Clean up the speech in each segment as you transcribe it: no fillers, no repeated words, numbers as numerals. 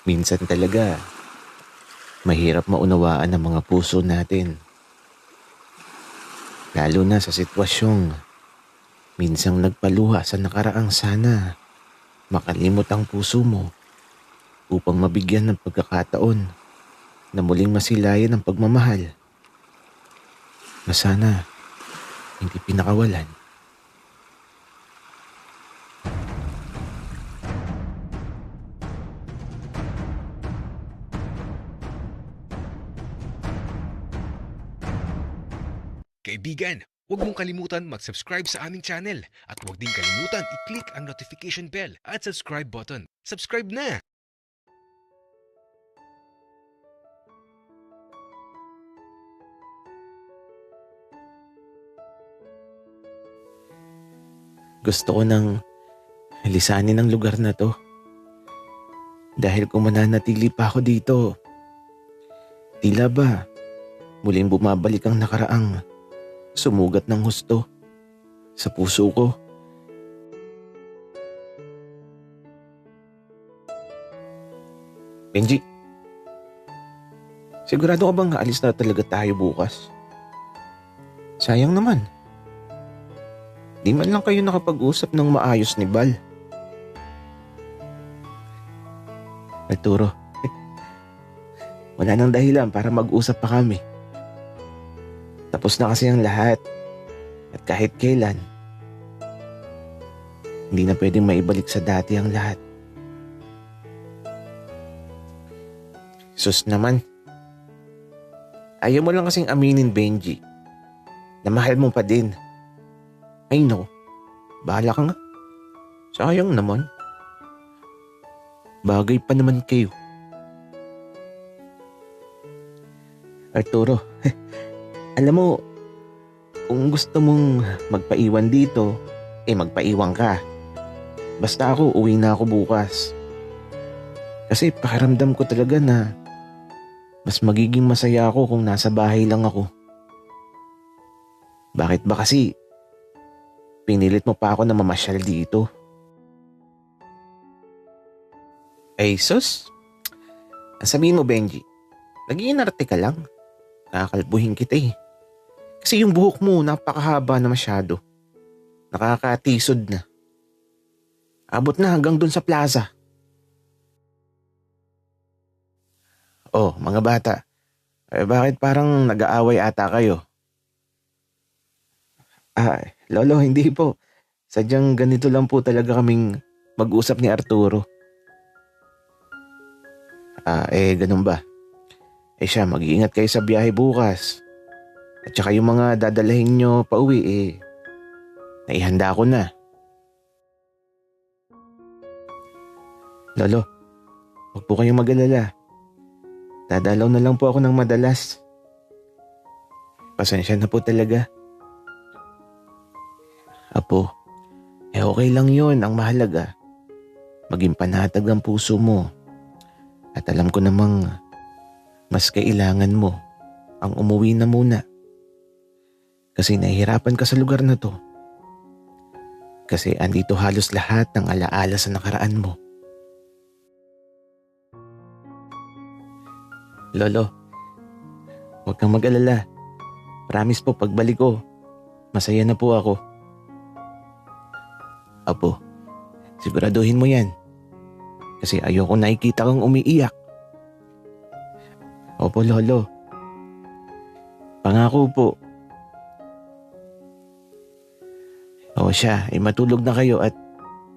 Minsan talaga, mahirap maunawaan ang mga puso natin. Lalo na sa sitwasyong minsang nagpaluha sa nakaraang sana makalimot ang puso mo upang mabigyan ng pagkakataon na muling masilayan ang pagmamahal na sana hindi pinakawalan. Kaibigan, huwag mong kalimutan mag-subscribe sa aming channel at huwag din kalimutan i-click ang notification bell at subscribe button. Subscribe na! Gusto ko nang lisanin ang lugar na to. Dahil kung mananatili pa ako dito, tila ba muling bumabalik ang nakaraang sumugat ng husto sa puso ko. Benji, sigurado ka bang aalis na talaga tayo bukas? Sayang naman. Di man lang kayo nakapag-usap ng maayos ni Bal. Arturo, wala nang dahilan para mag-usap pa kami. Tapos na kasi ang lahat. At kahit kailan, hindi na pwedeng maibalik sa dati ang lahat. Sus naman. Ayaw mo lang kasing aminin, Benji, na mahal mo pa din. Ay no, bahala ka nga. Sayang naman. Bagay pa naman kayo. Arturo, alam mo, kung gusto mong magpaiwan dito, magpaiwan ka. Basta ako, uwi na ako bukas. Kasi pakiramdam ko talaga na mas magiging masaya ako kung nasa bahay lang ako. Bakit ba kasi pinilit mo pa ako na mamasyal dito? Ay sus, sabihin mo Benji, nag-iinarte ka lang. Kakalbuhin kita eh. Kasi yung buhok mo napakahaba na masyado. Nakakatisod na. Abot na hanggang dun sa plaza. Oh, mga bata. Bakit parang nag-aaway ata kayo? Lolo, hindi po. Sadyang ganito lang po talaga kaming mag-usap ni Arturo. Ganun ba? Siya, mag-iingat kayo sa biyahe bukas. At saka yung mga dadalahin nyo pa uwi, naihanda ko na. Lolo, huwag po kayong mag-alala. Dadalaw na lang po ako ng madalas. Pasensya na po talaga. Apo, okay lang yun. Ang mahalaga, maging panatag ang puso mo. At alam ko namang mas kailangan mo ang umuwi na muna. Kasi nahihirapan ka sa lugar na to. Kasi andito halos lahat ng alaala sa nakaraan mo. Lolo, huwag kang mag-alala. Promise po pagbalik ko, masaya na po ako. Apo, siguraduhin mo yan. Kasi ayoko nakikita kang umiiyak. Opo, Lolo. Pangako po. O siya, matulog na kayo at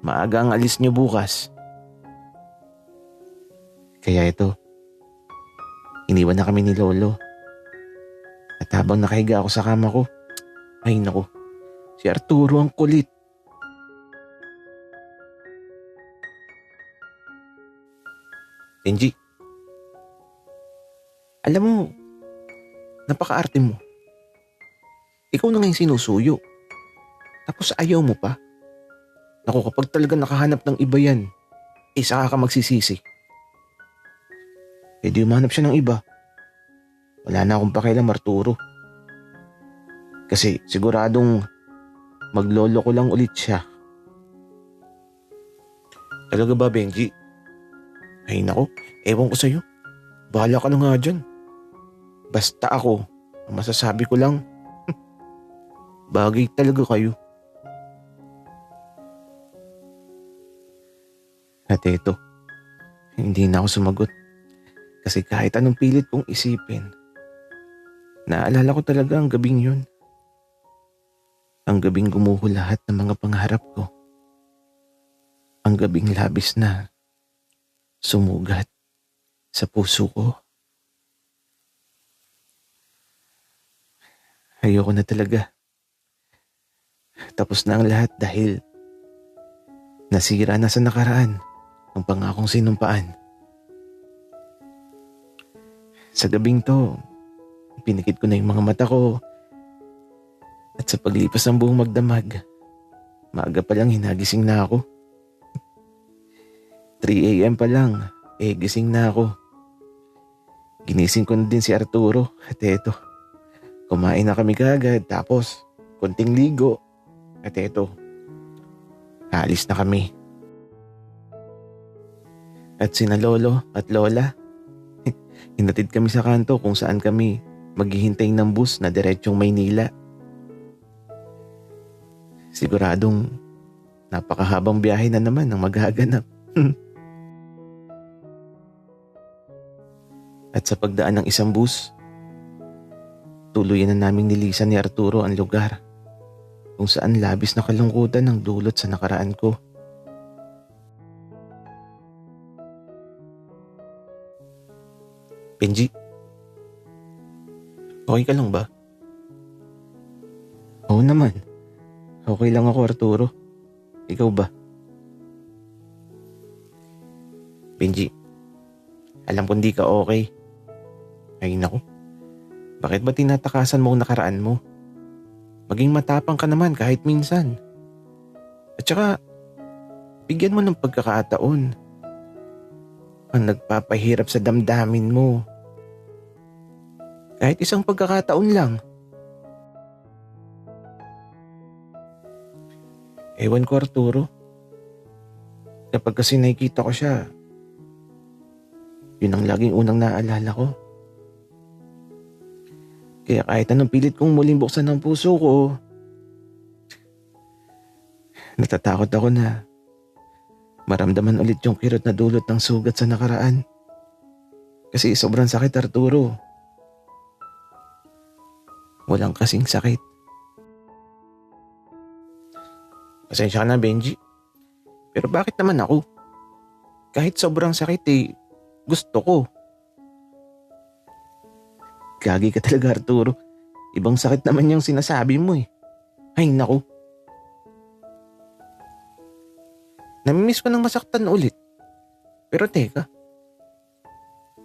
maaga ang alis niyo bukas. Kaya ito, iniwan na kami ni Lolo. At habang nakahiga ako sa kama ko, ay naku, si Arturo ang kulit. Benji, alam mo, napaka-arte mo. Ikaw na ngayon sinusuyo. Tapos ayaw mo pa. Naku, kapag talaga nakahanap ng iba yan, saka ka magsisisi. Di umanap siya ng iba. Wala na akong pakialam, Arturo. Kasi siguradong maglolo ko lang ulit siya. Talaga ba, Benji? Ay nako, Ewan ko sa'yo. Bahala ka na nga dyan. Basta ako, ang masasabi ko lang, bagay talaga kayo. At eto, hindi na ako sumagot. Kasi kahit anong pilit kong isipin, naalala ko talaga ang gabing yun. Ang gabing gumuho lahat ng mga pangarap ko. Ang gabing labis na sumugat sa puso ko. Ayoko na talaga. Tapos na ang lahat dahil nasira na sa nakaraan ang pangakong sinumpaan. Sa gabing to, pinikit ko na yung mga mata ko at sa paglipas ng buong magdamag, maaga pa lang hinagising na ako. 3 a.m. pa lang, gising na ako. Ginising ko na din si Arturo at eto, kumain na kami kaagad tapos konting ligo at eto, aalis na kami. At sina lolo at lola, hinatid kami sa kanto kung saan kami maghihintay ng bus na diretsong Maynila. Siguradong napakahabang biyahe na naman ang maghaganap. At sa pagdaan ng isang bus, tuluyan na naming nilisan ni Arturo ang lugar kung saan labis na kalungkutan ang dulot sa nakaraan ko. Benji, okay ka lang ba? Oo naman. Okay lang ako, Arturo. Ikaw ba? Benji, alam kong di ka okay. Ay naku, bakit ba tinatakasan mo ang nakaraan mo? Maging matapang ka naman kahit minsan. At saka, bigyan mo ng pagkakataon ang nagpapahirap sa damdamin mo. Kahit isang pagkakataon lang. Ewan ko, Arturo. Kapag kasi nakikita ko siya, yun ang laging unang naalala ko. Kaya kahit anong pilit kong muling buksan ang puso ko, natatakot ako na maramdaman ulit yung kirot na dulot ng sugat sa nakaraan. Kasi sobrang sakit, Arturo. Walang kasing sakit. Pasensya ka na, Benji. Pero bakit naman ako? Kahit sobrang sakit gusto ko. Gagi ka talaga, Arturo. Ibang sakit naman yung sinasabi mo eh. Ay naku. Namimiss ko ng masaktan ulit. Pero teka,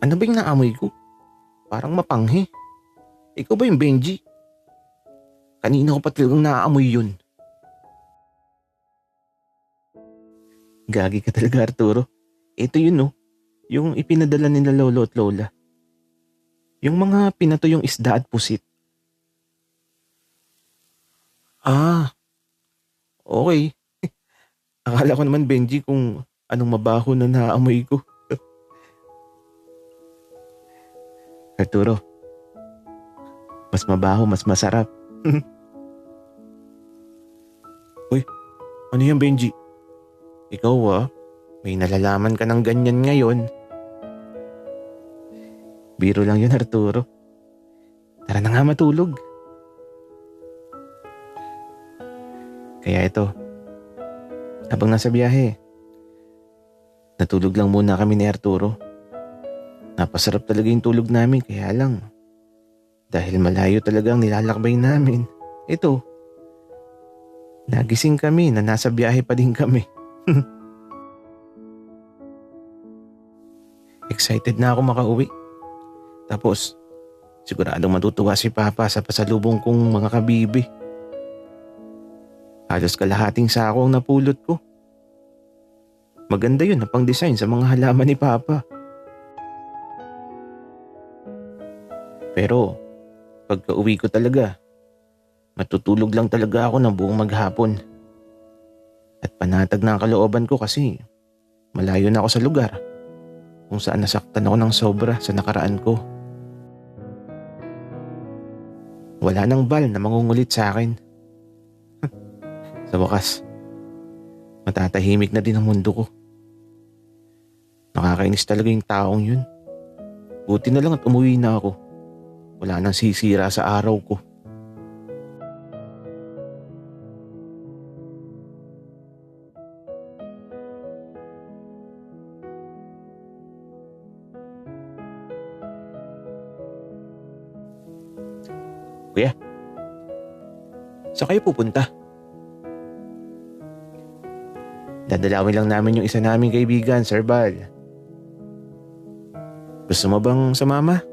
ano ba yung naamoy ko? Parang mapanghi. Ikaw ba yung Benji? Kanina ko pa talagang naaamoy yun. Gagi ka talaga, Arturo. Ito yun no, yung ipinadala nila lolo at lola. Yung mga pinatuyong isda at pusit. Ah, okay. Akala ko naman, Benji, kung anong mabaho na naamoy ko. Arturo, mas mabaho, mas masarap. Uy, ano yan, Benji? Ikaw may nalalaman ka ng ganyan ngayon. Biro lang yun, Arturo. Tara na nga matulog. Kaya ito, habang nasa biyahe, natulog lang muna kami ni Arturo. Napasarap talaga yung tulog namin, kaya lang, dahil malayo talaga ang nilalakbay namin, ito, nagising kami na nasa biyahe pa din kami. Excited na ako makauwi. Tapos, siguradong matutuwa si Papa sa pasalubong kong mga kabibi. Halos kalahating sako ang napulot ko. Maganda yun na pang design sa mga halaman ni Papa. Pero, pagka uwi ko talaga, matutulog lang talaga ako ng buong maghapon. At panatag na ang kalooban ko kasi malayo na ako sa lugar. kung saan nasaktan ako ng sobra sa nakaraan ko. Wala nang Bal na mangungulit sa akin. Sa wakas, matatahimik na din ang mundo ko. Nakakainis talaga yung taong yun. Buti na lang at umuwi na ako. Wala nang sisira sa araw ko. Kuya, saan kayo pupunta? Dadalawin lang namin yung isa naming kaibigan, Sir Bal. Gusto mo bang sumama?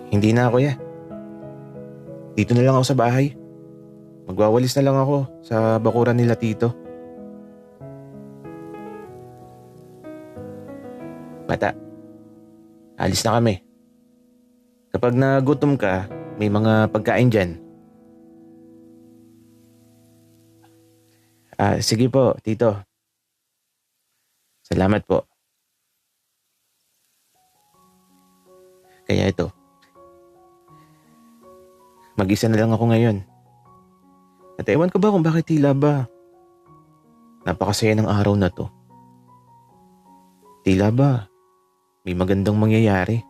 Hindi na, kuya. Dito na lang ako sa bahay. Magwawalis na lang ako sa bakuran nila tito. Bata, alis na kami. Kapag nagutom ka, may mga pagkain dyan. Sige po, tito. Salamat po. Kaya ito, mag-isa na lang ako ngayon. At ewan ko ba kung bakit tila ba napakasaya ng araw na to. Tila ba may magandang mangyayari.